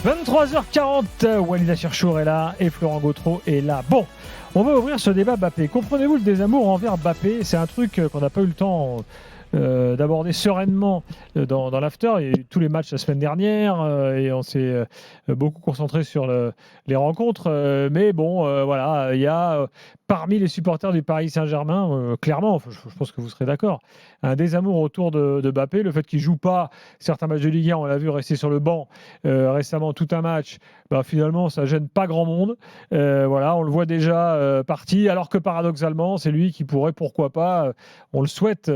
23h40, Walid Acharchour est là et Florent Gautreau est là. Bon, on va ouvrir ce débat Mbappé. Comprenez-vous le désamour envers Mbappé? C'est un truc qu'on n'a pas eu le temps d'aborder sereinement dans l'after. Il y a eu tous les matchs la semaine dernière et on s'est beaucoup concentré sur les rencontres. Mais bon, voilà, il y a parmi les supporters du Paris Saint-Germain, clairement, je pense que vous serez d'accord, un désamour autour de Mbappé. Le fait qu'il ne joue pas certains matchs de Ligue 1, on l'a vu rester sur le banc récemment tout un match, finalement ça gêne pas grand monde. Voilà, on le voit déjà parti, alors que paradoxalement c'est lui qui pourrait, pourquoi pas, on le souhaite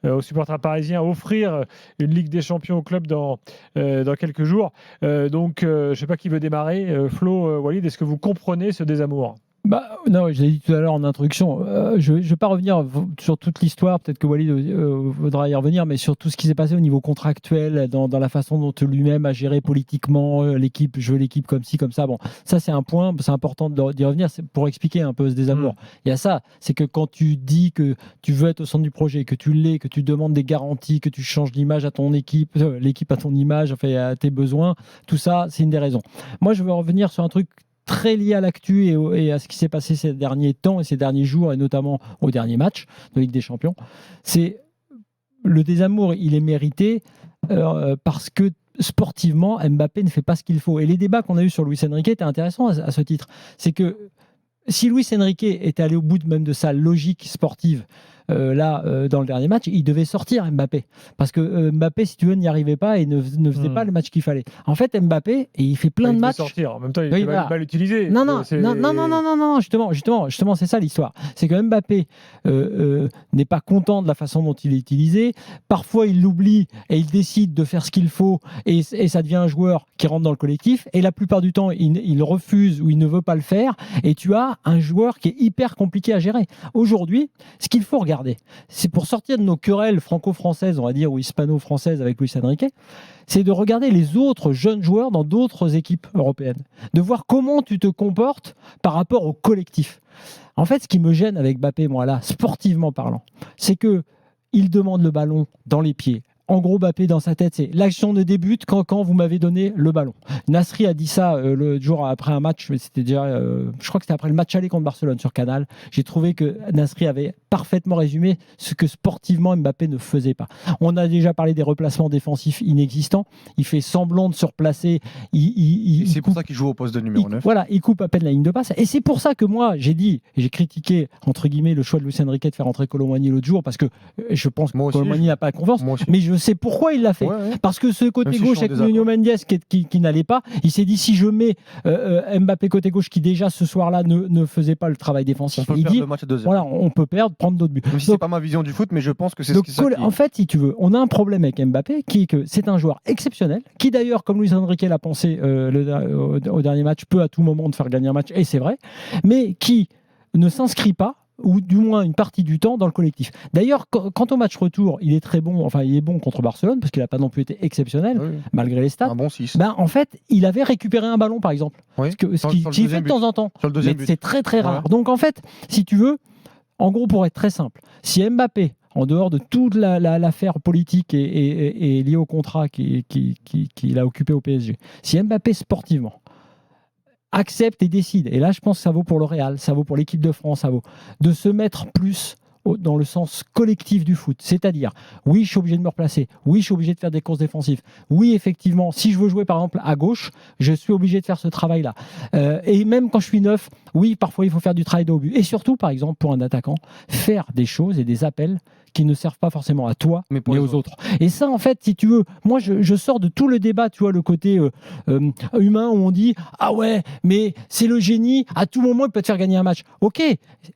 aux supporters parisiens, offrir une Ligue des Champions au club dans quelques jours. Donc je ne sais pas qui veut démarrer. Flo, Walid, est-ce que vous comprenez ce désamour ? Non, je l'ai dit tout à l'heure en introduction. Je ne vais pas revenir sur toute l'histoire. Peut-être que Walid voudra y revenir, mais sur tout ce qui s'est passé au niveau contractuel, dans la façon dont lui-même a géré politiquement l'équipe. Je veux l'équipe comme ci, comme ça. Bon, ça c'est un point. C'est important d'y revenir. C'est pour expliquer un peu ce désamour. Il y a ça. C'est que quand tu dis que tu veux être au centre du projet, que tu l'es, que tu demandes des garanties, que tu changes l'image à ton équipe, l'équipe à ton image, enfin à tes besoins. Tout ça, c'est une des raisons. Moi, je veux revenir sur un truc très lié à l'actu et à ce qui s'est passé ces derniers temps et ces derniers jours, et notamment au dernier match de Ligue des Champions. C'est le désamour, il est mérité parce que sportivement, Mbappé ne fait pas ce qu'il faut. Et les débats qu'on a eus sur Luis Enrique étaient intéressants à ce titre. C'est que si Luis Enrique était allé au bout même de sa logique sportive, dans le dernier match, il devait sortir Mbappé. Parce que Mbappé, si tu veux, n'y arrivait pas et ne faisait pas le match qu'il fallait. En fait, Mbappé, et il fait plein de matchs. Il sortir. En même temps, il était mal utilisé. Non, justement, c'est ça l'histoire. C'est que Mbappé n'est pas content de la façon dont il est utilisé. Parfois, il l'oublie et il décide de faire ce qu'il faut et ça devient un joueur qui rentre dans le collectif. Et la plupart du temps, il refuse ou il ne veut pas le faire. Et tu as un joueur qui est hyper compliqué à gérer. Aujourd'hui, ce qu'il faut regarder, c'est pour sortir de nos querelles franco-françaises, on va dire, ou hispano-françaises avec Luis Enrique, c'est de regarder les autres jeunes joueurs dans d'autres équipes européennes, de voir comment tu te comportes par rapport au collectif. En fait, ce qui me gêne avec Mbappé, moi là, sportivement parlant, c'est que il demande le ballon dans les pieds. En gros, Mbappé, dans sa tête, c'est l'action ne débute quand vous m'avez donné le ballon. Nasri a dit ça le jour après un match, mais c'était déjà, je crois que c'était après le match aller contre Barcelone sur Canal. J'ai trouvé que Nasri avait parfaitement résumé ce que sportivement Mbappé ne faisait pas. On a déjà parlé des replacements défensifs inexistants. Il fait semblant de se replacer. C'est pour ça qu'il joue au poste de numéro 9. Voilà, il coupe à peine la ligne de passe. Et c'est pour ça que moi, j'ai critiqué, entre guillemets, le choix de Luis Enrique de faire entrer Kolo Muani l'autre jour, parce que je pense que Kolo Muani n'a pas confiance. Mais je sais pourquoi il l'a fait. Ouais. Parce que ce côté gauche avec Nuno Mendes qui n'allait pas, il s'est dit, si je mets Mbappé côté gauche qui déjà ce soir-là ne faisait pas le travail défensif, il dit, voilà, on peut perdre, prendre d'autres buts. Même si c'est pas ma vision du foot, mais je pense que c'est ce qui s'est. En fait, si tu veux, on a un problème avec Mbappé qui est que c'est un joueur exceptionnel, qui d'ailleurs, comme Luis Enrique l'a pensé au dernier match, peut à tout moment te faire gagner un match, et c'est vrai, mais qui ne s'inscrit pas, ou du moins une partie du temps, dans le collectif. D'ailleurs, quant au match retour, il est très bon, enfin il est bon contre Barcelone, parce qu'il n'a pas non plus été exceptionnel, malgré les stats. Un bon 6. En fait, il avait récupéré un ballon, par exemple. Oui. Ce qu'il fait de temps en temps. Sur le deuxième but. C'est très très rare. Donc en fait, si tu veux, en gros, pour être très simple, si Mbappé, en dehors de toute l'affaire politique et liée au contrat qu'il a occupé au PSG, si Mbappé sportivement accepte et décide, et là je pense que ça vaut pour le Real, ça vaut pour l'équipe de France, ça vaut de se mettre plus dans le sens collectif du foot, c'est-à-dire oui je suis obligé de me replacer, oui je suis obligé de faire des courses défensives, oui effectivement si je veux jouer par exemple à gauche, je suis obligé de faire ce travail-là, et même quand je suis neuf, oui parfois il faut faire du travail de haut but, et surtout par exemple pour un attaquant, faire des choses et des appels qui ne servent pas forcément à toi, mais aux autres. Et ça, en fait, si tu veux, moi, je sors de tout le débat, tu vois, le côté humain où on dit « Ah ouais, mais c'est le génie, à tout moment, il peut te faire gagner un match. » Ok,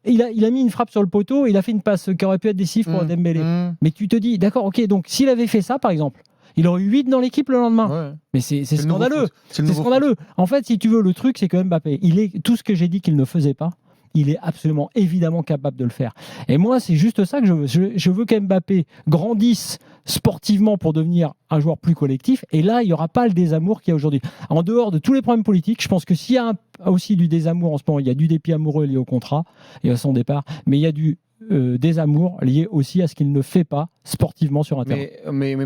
il a mis une frappe sur le poteau, il a fait une passe qui aurait pu être décisive pour Dembélé. Mais tu te dis, d'accord, ok, donc s'il avait fait ça, par exemple, il aurait eu 8 dans l'équipe le lendemain. Ouais. Mais c'est scandaleux. C'est scandaleux. En fait, si tu veux, le truc, c'est que Mbappé, tout ce que j'ai dit qu'il ne faisait pas, il est absolument évidemment capable de le faire. Et moi, c'est juste ça que je veux. Je veux qu'Mbappé grandisse sportivement pour devenir un joueur plus collectif. Et là, il n'y aura pas le désamour qu'il y a aujourd'hui. En dehors de tous les problèmes politiques, je pense que s'il y a aussi du désamour en ce moment, il y a du dépit amoureux lié au contrat et à son départ, mais il y a du désamour lié aussi à ce qu'il ne fait pas sportivement sur un terrain. Mais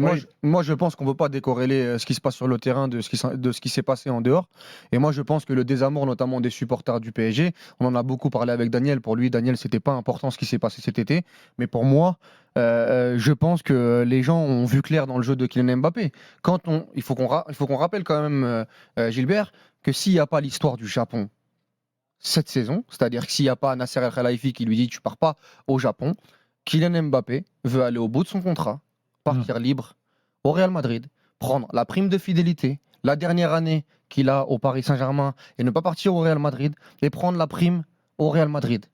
moi, je pense qu'on ne peut pas décorréler ce qui se passe sur le terrain de ce qui s'est passé en dehors. Et moi, je pense que le désamour, notamment des supporters du PSG, on en a beaucoup parlé avec Daniel. Pour lui, Daniel, c'était pas important ce qui s'est passé cet été. Mais pour moi, je pense que les gens ont vu clair dans le jeu de Kylian Mbappé. Il faut qu'on rappelle quand même, Gilbert, que s'il n'y a pas l'histoire du Japon cette saison, c'est-à-dire que s'il n'y a pas Nasser El Khelaifi qui lui dit tu pars pas au Japon, Kylian Mbappé veut aller au bout de son contrat, partir libre au Real Madrid, prendre la prime de fidélité, la dernière année qu'il a au Paris Saint-Germain et ne pas partir au Real Madrid et prendre la prime au Real Madrid.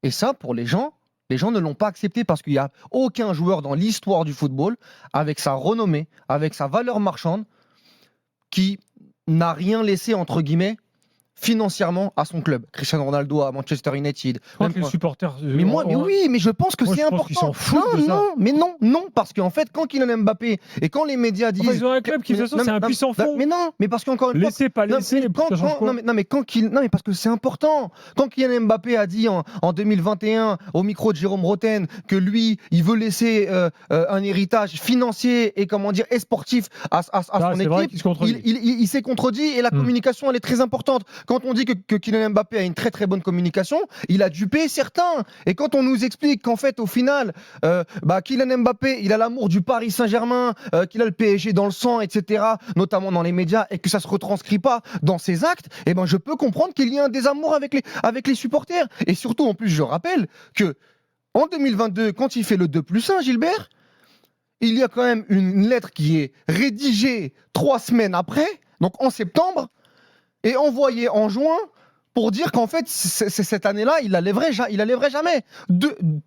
Et ça, pour les gens ne l'ont pas accepté parce qu'il n'y a aucun joueur dans l'histoire du football avec sa renommée, avec sa valeur marchande, qui n'a rien laissé, entre guillemets, financièrement à son club. Cristiano Ronaldo à Manchester United. Je crois que les supporters. Mais oui, je pense que c'est important. Qu'ils s'en foutent de ça. Non, parce qu'en fait, quand Kylian Mbappé et quand les médias disent. Ils ont un club qui, de toute façon, c'est un puissant fond. Mais parce qu'encore une fois. Laissez, pas laisser. Mais parce que c'est important. Quand Kylian Mbappé a dit en 2021 au micro de Jérôme Roten que lui, il veut laisser un héritage financier et et sportif à son équipe, il s'est contredit et la communication, elle est très importante. Quand on dit que Kylian Mbappé a une très très bonne communication, il a dupé certains. Et quand on nous explique qu'en fait, au final, Kylian Mbappé, il a l'amour du Paris Saint-Germain, qu'il a le PSG dans le sang, etc., notamment dans les médias, et que ça se retranscrit pas dans ses actes, je peux comprendre qu'il y ait un désamour avec les supporters. Et surtout, en plus, je rappelle que en 2022, quand il fait le 2+1, Gilbert, il y a quand même une lettre qui est rédigée 3 semaines après, donc en septembre, et envoyé en juin pour dire qu'en fait, cette année-là, il la lèverait jamais.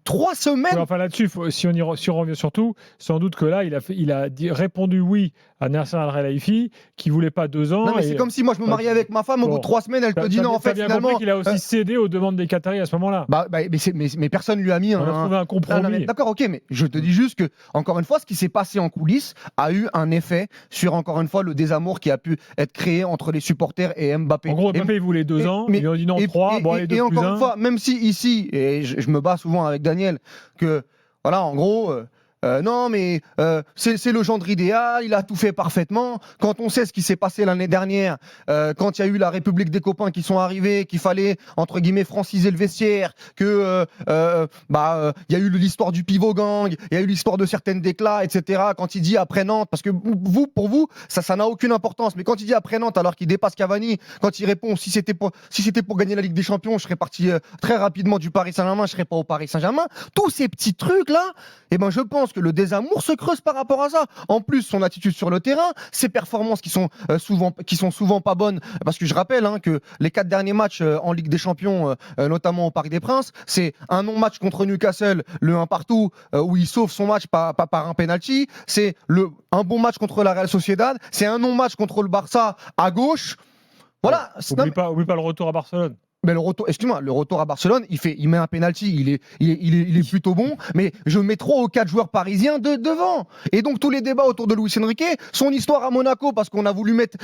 3 semaines. Oui, enfin là-dessus, si on revient surtout, sans doute que là, il a répondu oui à Nasser El Khelaifi, qui voulait pas 2 ans. Non, mais c'est comme si moi je me mariais avec ma femme, au bout de 3 semaines, elle te dit non, en fait, bien finalement. Compris qu'il a aussi cédé aux demandes des Qataris à ce moment-là. Mais personne lui a mis On a trouvé un compromis. D'accord, ok, mais je te dis juste que, encore une fois, ce qui s'est passé en coulisses a eu un effet sur, encore une fois, le désamour qui a pu être créé entre les supporters et Mbappé. En gros, Mbappé, il voulait 2 ans, ils lui ont dit non, 3, bon, allez, 2 plus 1. Et encore une fois, même si ici, et je me bats souvent avec Daniel, que, voilà, en gros. Non, mais c'est le gendre idéal, il a tout fait parfaitement. Quand on sait ce qui s'est passé l'année dernière, quand il y a eu la République des copains qui sont arrivés, qu'il fallait, entre guillemets, franciser le vestiaire, que y a eu l'histoire du pivot gang, il y a eu l'histoire de certaines déclats, etc. Quand il dit après Nantes, parce que pour vous, ça n'a aucune importance, mais quand il dit après Nantes, alors qu'il dépasse Cavani, quand il répond si c'était pour gagner la Ligue des Champions, je serais parti très rapidement du Paris Saint-Germain, je serais pas au Paris Saint-Germain. Tous ces petits trucs-là, je pense que le désamour se creuse par rapport à ça. En plus, son attitude sur le terrain, ses performances qui sont souvent pas bonnes, parce que je rappelle que les 4 derniers matchs en Ligue des Champions, notamment au Parc des Princes, c'est un non-match contre Newcastle, le 1-1 où il sauve son match par un penalty, c'est un bon match contre la Real Sociedad, c'est un non-match contre le Barça à gauche. Voilà. Oublie pas le retour à Barcelone. Mais le retour à Barcelone, il met un penalty, il est plutôt bon, mais je mets 3 ou 4 joueurs parisiens devant. Et donc tous les débats autour de Luis Enrique, son histoire à Monaco, parce qu'on a voulu mettre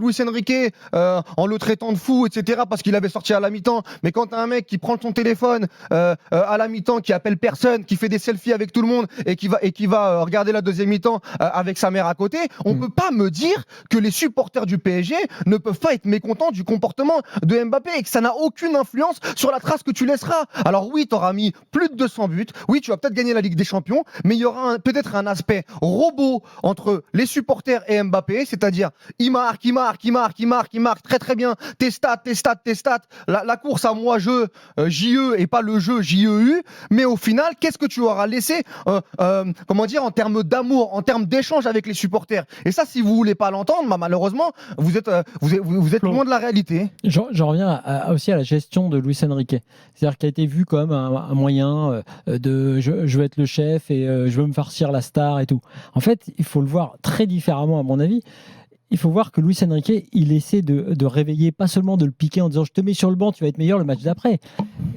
Luis Enrique en le traitant de fou, etc., parce qu'il avait sorti à la mi-temps. Mais quand t'as un mec qui prend son téléphone à la mi-temps, qui appelle personne, qui fait des selfies avec tout le monde et qui va regarder la deuxième mi-temps avec sa mère à côté, on peut pas me dire que les supporters du PSG ne peuvent pas être mécontents du comportement de Mbappé et que ça n'a aucune influence sur la trace que tu laisseras. Alors oui, tu auras mis plus de 200 buts, oui, tu vas peut-être gagner la Ligue des Champions, mais il y aura peut-être un aspect robot entre les supporters et Mbappé, c'est-à-dire il marque très très bien, tes stats, la course à moi jeu JE et pas le jeu JEU, mais au final, qu'est-ce que tu auras laissé en termes d'amour, en termes d'échange avec les supporters. Et ça, si vous voulez pas l'entendre, malheureusement, vous êtes loin de la réalité. J'en reviens aussi à la gestion de Luis Enrique. C'est-à-dire qu'il a été vu comme un moyen de je veux être le chef et je veux me farcir la star et tout. En fait, il faut le voir très différemment, à mon avis. Il faut voir que Luis Enrique, il essaie de réveiller, pas seulement de le piquer en disant je te mets sur le banc, tu vas être meilleur le match d'après.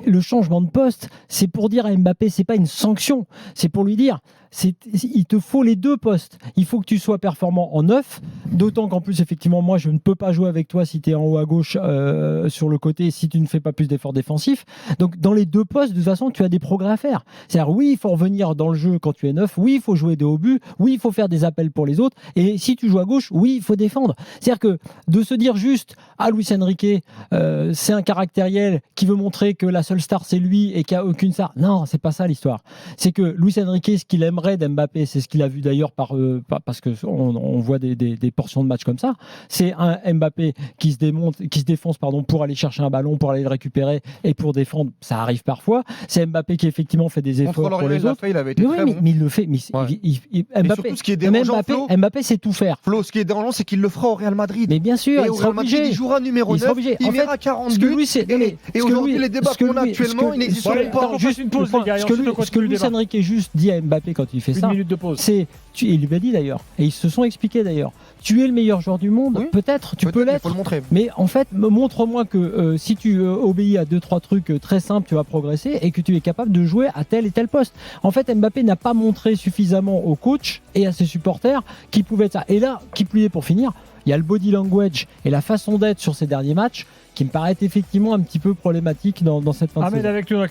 Le changement de poste, c'est pour dire à Mbappé, c'est pas une sanction, c'est pour lui dire il te faut les deux postes. Il faut que tu sois performant en neuf, d'autant qu'en plus, effectivement, moi, je ne peux pas jouer avec toi si tu es en haut à gauche sur le côté, si tu ne fais pas plus d'efforts défensifs. Donc, dans les deux postes, de toute façon, tu as des progrès à faire. C'est-à-dire, oui, il faut revenir dans le jeu quand tu es neuf, oui, il faut jouer des hauts buts, oui, il faut faire des appels pour les autres, et si tu joues à gauche, oui, il faut défendre. C'est-à-dire que de se dire juste, Luis Enrique, c'est un caractériel qui veut montrer que la seule star, c'est lui et qu'il n'y a aucune star. Non, c'est pas ça l'histoire. C'est que Luis Enrique, ce qu'il aimerait d'Mbappé, c'est ce qu'il a vu d'ailleurs parce qu'on voit des portions de match comme ça, c'est un Mbappé qui se défonce pour aller chercher un ballon, pour aller le récupérer et pour défendre. Ça arrive parfois. C'est Mbappé qui effectivement fait des efforts pour les autres. Il avait été très bon. Mais il le fait. Mbappé, surtout, ce qui est dérangeant, Mbappé sait tout faire. Flo, ce qui est dérangeant, c'est qu'il le fera au Real Madrid. Mais bien sûr, et au Real Madrid, il jouera numéro 9, il mettra 40 buts. Et aujourd'hui, les débats qu'on a actuellement, ils n'existeront pas. Juste une pause, les gars. Ce que Luis Enrique juste dit à Mbappé quand il fait ça, c'est, il lui a dit d'ailleurs, et ils se sont expliqués d'ailleurs, tu es le meilleur joueur du monde, peut-être, tu peux l'être, mais en fait, montre-moi que si tu obéis à 2-3 trucs très simples, tu vas progresser et que tu es capable de jouer à tel et tel poste. En fait, Mbappé n'a pas montré suffisamment au coach et à ses supporters qu'il pouvait être ça. Et là, qui plus est pour finir, il y a le body language et la façon d'être sur ces derniers matchs qui me paraît effectivement un petit peu problématique dans cette fin de saison. Ahmed avec nous dans